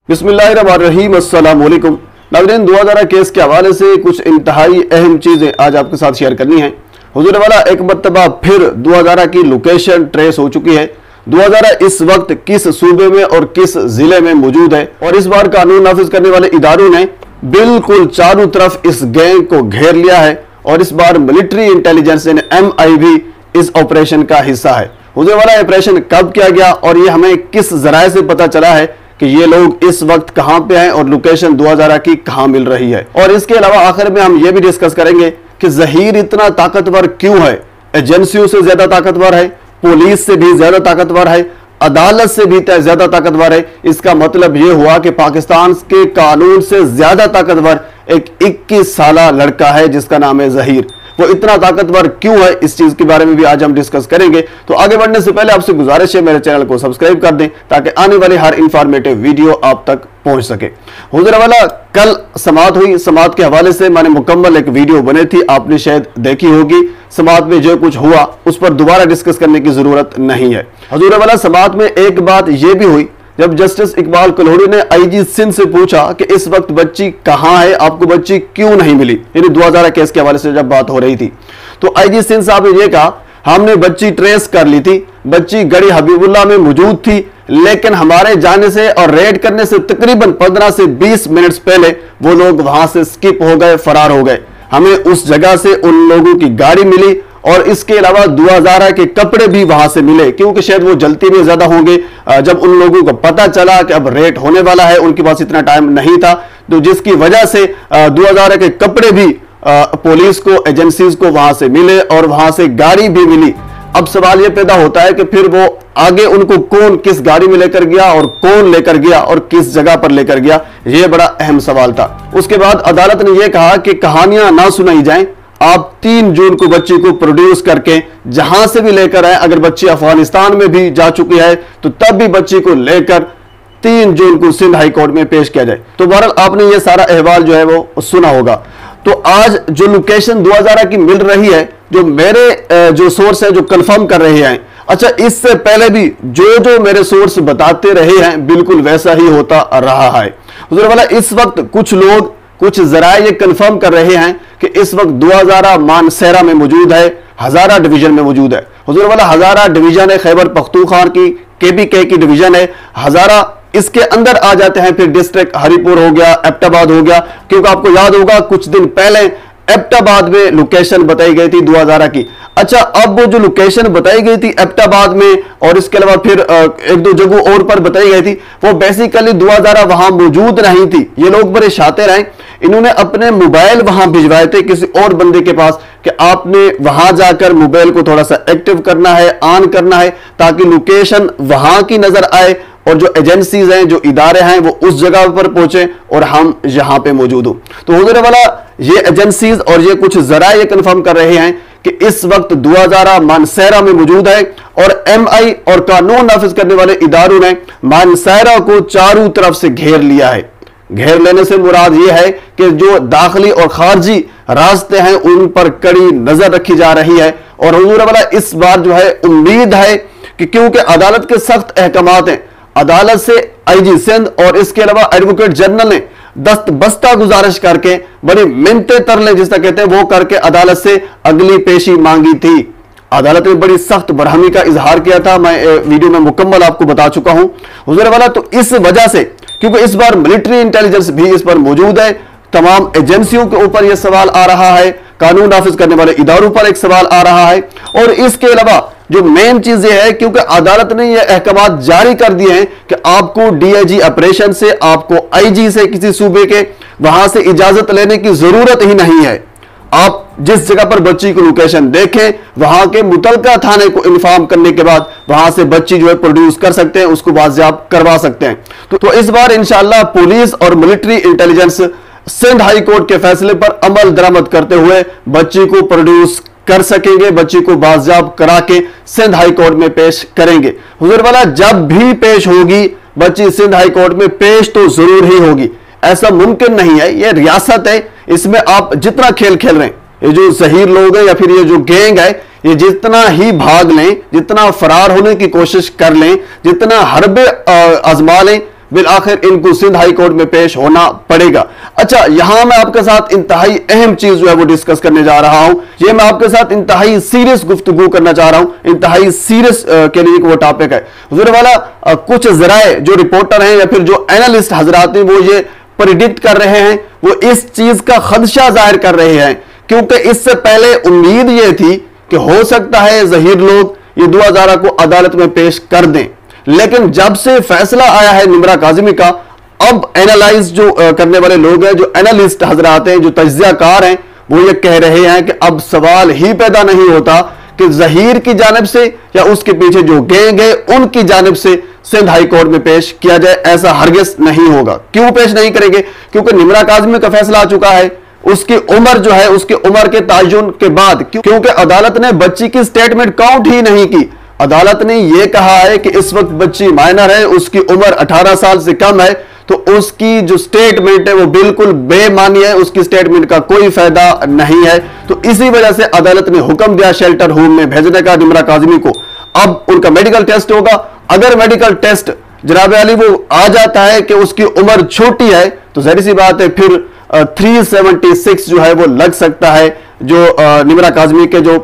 बिस्मिल्लाहिर्रहमानिर्रहीम अस्सलाम वालेकुम नाज़रीन। 2000 केस के हवाले से कुछ इंतहाई अहम चीज़ें आज आपके साथ शेयर करनी है। हुजूर वाला एक मरतबा फिर 2000 की लोकेशन ट्रेस हो चुकी है। 2000 इस वक्त किस सूबे में और किस जिले में मौजूद है और इस बार कानून नाफिज करने वाले इदारों ने बिल्कुल चारों तरफ इस गैंग को घेर लिया है और इस बार मिलिट्री इंटेलिजेंस MI भी इस ऑपरेशन का हिस्सा है। हुजूर वाला ऑपरेशन कब किया गया और ये हमें किस जराए से पता चला है कि ये लोग इस वक्त कहां पे हैं और लोकेशन 2000 की कहां मिल रही है। और इसके अलावा आखिर में हम ये भी डिस्कस करेंगे कि ज़हीर इतना ताकतवर क्यों है, एजेंसियों से ज्यादा ताकतवर है, पुलिस से भी ज्यादा ताकतवर है, अदालत से भी ज्यादा ताकतवर है। इसका मतलब यह हुआ कि पाकिस्तान के कानून से ज्यादा ताकतवर एक 21 साला लड़का है जिसका नाम है ज़हीर। वो इतना ताकतवर क्यों है, इस चीज के बारे में भी आज हम डिस्कस करेंगे। तो आगे बढ़ने से पहले आपसे गुजारिश है मेरे चैनल को सब्सक्राइब कर दें ताकि आने वाली हर इंफॉर्मेटिव वीडियो आप तक पहुंच सके। हुजूर वाला कल समात हुई, समात के हवाले से मैंने मुकम्मल एक वीडियो बनी थी, आपने शायद देखी होगी। समात में जो कुछ हुआ उस पर दोबारा डिस्कस करने की जरूरत नहीं है। हुजूर वाला समात में एक बात यह भी हुई जब जस्टिस इकबाल कल्होड़ी ने IG सिंध से पूछा कि इस वक्त बच्ची कहां है, आपको बच्ची क्यों नहीं मिली, यानी 2000 केस के हवाले से जब बात हो रही थी तो IG सिंध साहब ने यह कहा हमने बच्ची ट्रेस कर ली थी, बच्ची गढ़ी हबीबुल्लाह में मौजूद थी, लेकिन हमारे जाने से और रेड करने से तकरीबन 15 से 20 मिनट पहले वो लोग वहां से स्किप हो गए, फरार हो गए। हमें उस जगह से उन लोगों की गाड़ी मिली और इसके अलावा 2000 के कपड़े भी वहां से मिले, क्योंकि शायद वो जलती में ज्यादा होंगे। जब उन लोगों को पता चला कि अब रेट होने वाला है, उनके पास इतना टाइम नहीं था, तो जिसकी वजह से 2000 के कपड़े भी पुलिस को, एजेंसीज को वहां से मिले और वहां से गाड़ी भी मिली। अब सवाल यह पैदा होता है कि फिर वो आगे उनको कौन किस गाड़ी में लेकर गया और कौन लेकर गया और किस जगह पर लेकर गया, यह बड़ा अहम सवाल था। उसके बाद अदालत ने यह कहा कि कहानियां ना सुनाई जाएं, आप 3 जून को बच्ची को प्रोड्यूस करके जहां से भी लेकर आए, अगर बच्ची अफगानिस्तान में भी जा चुकी है तो तब भी बच्ची को लेकर 3 जून को सिंध हाई कोर्ट में पेश किया जाए। तो बहरहाल आपने ये सारा अहवाल जो है वो सुना होगा। तो आज जो लोकेशन 2000 की मिल रही है, जो मेरे जो सोर्स है जो कंफर्म कर रहे हैं, अच्छा इससे पहले भी जो मेरे सोर्स बताते रहे हैं बिल्कुल वैसा ही होता रहा है। हुजूर वाला इस वक्त कुछ लोग, कुछ जराए ये कंफर्म कर रहे हैं कि इस वक्त 2000 मानसेरा में मौजूद है, हजारा डिवीजन में मौजूद है। हुजूर वाला हजारा डिवीजन है, खैबर पख्तूनख्वा की KPK की डिवीजन है हजारा। इसके अंदर आ जाते हैं फिर डिस्ट्रिक्ट हरिपुर हो गया, एबटाबाद हो गया, क्योंकि आपको याद होगा कुछ दिन पहले एबटाबाद में लोकेशन बताई गई थी 2000 की। अच्छा, अब वो जो लोकेशन बताई गई थी एबटाबाद में और इसके अलावा फिर एक दो जगह और पर बताई गई थी, वो बेसिकली 2000 वहां मौजूद नहीं थी। ये लोग बड़े शातिर हैं, इन्होंने अपने मोबाइल वहां भिजवाए थे किसी और बंदे के पास कि आपने वहां जाकर मोबाइल को थोड़ा सा एक्टिव करना है, ऑन करना है, ताकि लोकेशन वहां की नजर आए और जो एजेंसीज हैं, जो इदारे हैं, वो उस जगह पर पहुंचे और हम यहां पे मौजूद हो। तो हुजूर वाला ये एजेंसीज और ये कुछ जराए ये कंफर्म कर रहे हैं कि इस वक्त 2000 मानसेरा में मौजूद है और MI और कानून नाफिज करने वाले इदारों ने मानसेरा को चारों तरफ से घेर लिया है। घेर लेने से मुराद यह है कि जो दाखिली और खारजी रास्ते हैं उन पर कड़ी नजर रखी जा रही है। और हुजूर वाला इस बार जो है उम्मीद है कि क्योंकि अदालत के सख्त अहकामात हैं, अदालत से IG सिंध और इसके अलावा एडवोकेट जनरल ने दस्त बस्ता गुजारिश करके बड़े मिन्नतें तरले जिसका कहते हैं वो करके अदालत से अगली पेशी मांगी थी। अदालत ने बड़ी सख्त बरहमी का इजहार किया था, मैं वीडियो में मुकम्मल आपको बता चुका हूं हुजूर वाला। तो इस वजह से, क्योंकि इस बार मिलिट्री इंटेलिजेंस भी इस पर मौजूद है, तमाम एजेंसियों के ऊपर यह सवाल आ रहा है, कानून नाफिज करने वाले इदारों पर एक सवाल आ रहा है। और इसके अलावा जो मेन चीज ये है, क्योंकि अदालत ने यह अहकाम जारी कर दिए हैं कि आपको DIG ऑपरेशन से, आपको IG से, किसी सूबे के वहां से इजाजत लेने की जरूरत ही नहीं है। आप जिस जगह पर बच्ची की लोकेशन देखें, वहां के मुतलका थाने को इन्फॉर्म करने के बाद वहां से बच्ची जो है प्रोड्यूस कर सकते हैं, उसको बाजियाब करवा सकते हैं। तो इस बार इंशाअल्लाह पुलिस और military intelligence Sindh high court के फैसले पर अमल दरामद करते हुए बच्ची को प्रोड्यूस कर सकेंगे, बच्ची को बाजियाब करा के सिंध हाई कोर्ट में पेश करेंगे। हुजूर वाला जब भी पेश होगी बच्ची सिंध हाई कोर्ट में पेश तो जरूर ही होगी, ऐसा मुमकिन नहीं है। यह रियासत है, इसमें आप जितना खेल खेल रहे हैं, ये जो ज़हीर लोग हैं या फिर ये जो गैंग है, ये जितना ही भाग लें, जितना फरार होने की कोशिश कर लें, जितना हरबे आजमा लें, बिल आखिर इनको सिंध हाई कोर्ट में पेश होना पड़ेगा। अच्छा, यहां मैं आपके साथ इंतहाई अहम चीज जो है वो डिस्कस करने जा रहा हूं। ये मैं आपके साथ इंतहाई सीरियस गुफ्तगू करना चाह रहा हूं, इंतहाई सीरियस के लिए वो टॉपिक है। हुजूर वाला कुछ जराए जो रिपोर्टर हैं या फिर जो एनालिस्ट हजरात हैं वो ये प्रेडिक्ट कर रहे हैं, वो इस चीज का खदशा जाहिर कर रहे हैं, क्योंकि इससे पहले उम्मीद ये थी कि हो सकता है ज़हीर लोग ये दुआ ज़ारा को अदालत में पेश कर दें, लेकिन जब से फैसला आया है निमरा काज़मी का, अब एनालाइज जो करने वाले लोग हैं, जो एनालिस्ट हजरात हैं, जो तज्जियाकार हैं, वो ये कह रहे हैं कि अब सवाल ही पैदा नहीं होता कि ज़हीर की जानिब से या उसके पीछे जो गैंग है उनकी जानिब से सिंध हाई कोर्ट में पेश किया जाए। ऐसा हरगिज़ नहीं होगा। क्यों पेश नहीं करेंगे? क्योंकि निमरा काज़मी का फैसला आ चुका है। उसकी उम्र जो है, उसकी उम्र के तयन के बाद, क्योंकि अदालत ने बच्ची की स्टेटमेंट काउंट ही नहीं की। अदालत ने यह कहा है कि इस वक्त बच्ची माइनर है, उसकी उम्र 18 साल से कम है, तो उसकी जो स्टेटमेंट है वो बिल्कुल बेमानी है, उसकी स्टेटमेंट का कोई फायदा नहीं है। तो इसी वजह से अदालत ने हुक्म दिया शेल्टर होम में भेजने का निमरा काज़मी को। अब उनका मेडिकल टेस्ट होगा। अगर मेडिकल टेस्ट जनाब अली वो आ जाता है कि उसकी उम्र छोटी है, तो जाहिर सी बात है फिर 376 जो है वो लग सकता है जो निमरा काज़मी के जो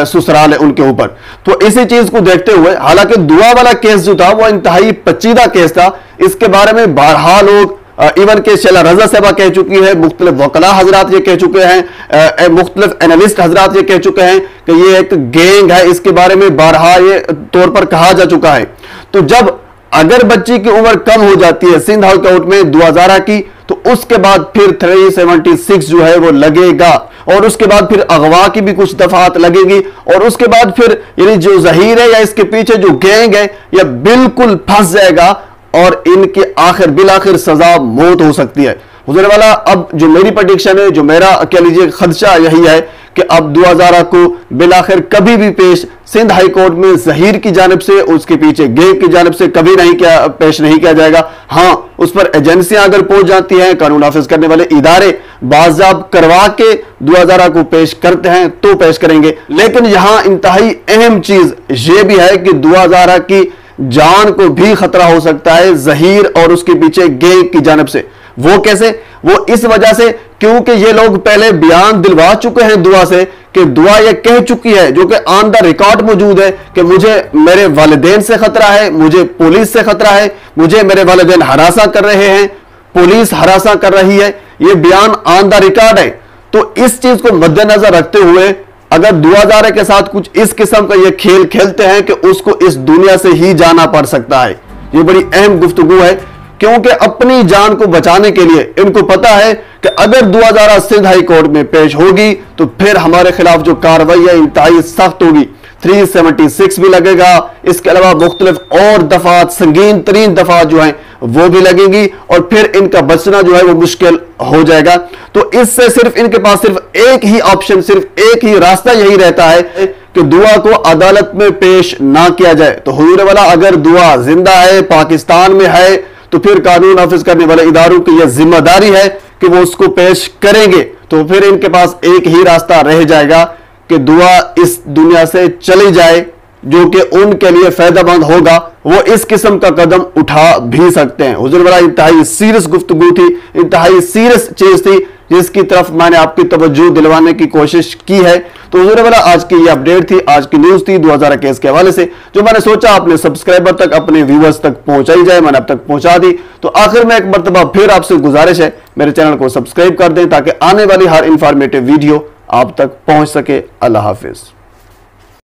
ससुराल है उनके ऊपर। तो इसी चीज को देखते हुए, हालांकि दुआ वाला केस जो था वो इंतहाई पेचीदा केस था, इसके बारे में बारहा लोग, इवन के शैला रजा साहबा कह चुकी है, मुख्तलिफ वकला हजरात ये कह चुके हैं, मुख्तलिफ एनालिस्ट हजरात ये कह चुके हैं कि ये एक गैंग है, इसके बारे में बारहा ये तौर पर कहा जा चुका है। तो जब अगर बच्ची की उम्र कम हो जाती है सिंध हाई कोर्ट में दुआ ज़ारा की, तो उसके बाद फिर 376 जो है वो लगेगा, और उसके बाद फिर अगवा की भी कुछ दफात लगेगी, और उसके बाद फिर यानी जो ज़हीर है या इसके पीछे जो गैंग है यह बिल्कुल फंस जाएगा और इनकी आखिर बिलाखिर सजा मौत हो सकती है। हुजूर वाला, अब जो मेरी प्रेडिक्शन है, जो मेरा कह लीजिए खदशा यही है कि अब दुआ ज़ारा को बिलाखिर कभी भी पेश सिंध हाई कोर्ट में ज़हीर की जानिब से, उसके पीछे गैंग की जानिब से कभी पेश नहीं किया जाएगा। हाँ, उस पर एजेंसियां अगर पहुंच जाती हैं, कानून नाफिज करने वाले इदारे बाज़ाब करवा के दुआ ज़ारा को पेश करते हैं तो पेश करेंगे। लेकिन यहां इंतहाई अहम चीज ये भी है कि दुआ ज़ारा की जान को भी खतरा हो सकता है ज़हीर और उसके पीछे गैंग की जानिब से। वो कैसे? वो इस वजह से क्योंकि ये लोग पहले बयान दिलवा चुके हैं दुआ से कि दुआ ये कह चुकी है, जो कि ऑन द रिकॉर्ड मौजूद है, कि मुझे मेरे वालिदैन से खतरा है, मुझे पुलिस से खतरा है, मुझे मेरे वालिदैन हरासा कर रहे हैं, पुलिस हरासा कर रही है। ये बयान ऑन द रिकॉर्ड है। तो इस चीज को मद्देनजर रखते हुए अगर दुआ ज़ारा के साथ कुछ इस किस्म का ये खेल खेलते हैं कि उसको इस दुनिया से ही जाना पड़ सकता है। ये बड़ी अहम गुफ्तगू है, क्योंकि अपनी जान को बचाने के लिए इनको पता है कि अगर दुआ ज़ारा सिंध हाई कोर्ट में पेश होगी तो फिर हमारे खिलाफ जो कार्रवाई है इंतहाई सख्त होगी। 376 भी लगेगा, इसके अलावा मुख्तलिफ और दफात, संगीन तरीन दफात जो हैं वो भी लगेंगी, और फिर इनका बचना जो है वो मुश्किल हो जाएगा। तो इससे सिर्फ इनके पास सिर्फ एक ही ऑप्शन, सिर्फ एक ही रास्ता यही रहता है कि दुआ को अदालत में पेश ना किया जाए। तो हुजूर वाला, अगर दुआ जिंदा है, पाकिस्तान में है, तो फिर कानून नाफिज करने वाले इदारों की यह जिम्मेदारी है कि वो उसको पेश करेंगे। तो फिर इनके पास एक ही रास्ता रह जाएगा कि दुआ इस दुनिया से चली जाए, जो कि उनके लिए फायदेमंद होगा। वो इस किस्म का कदम उठा भी सकते हैं। हुजूर वाला, इंतहाई सीरियस गुफ्तगू थी, इंतहाई सीरियस चीज थी, जिसकी तरफ मैंने आपकी तवज्जो दिलवाने की कोशिश की है। तो हुजूर वाला, आज की ये अपडेट थी, आज की न्यूज थी दुआ ज़ारा केस के हवाले से, जो मैंने सोचा अपने सब्सक्राइबर तक, अपने व्यूअर्स तक पहुंचाई जाए, मैंने अब तक पहुंचा दी। तो आखिर में एक मरतबा फिर आपसे गुजारिश है, मेरे चैनल को सब्सक्राइब कर दें ताकि आने वाली हर इंफॉर्मेटिव वीडियो आप तक पहुंच सके। अल्लाह हाफिज।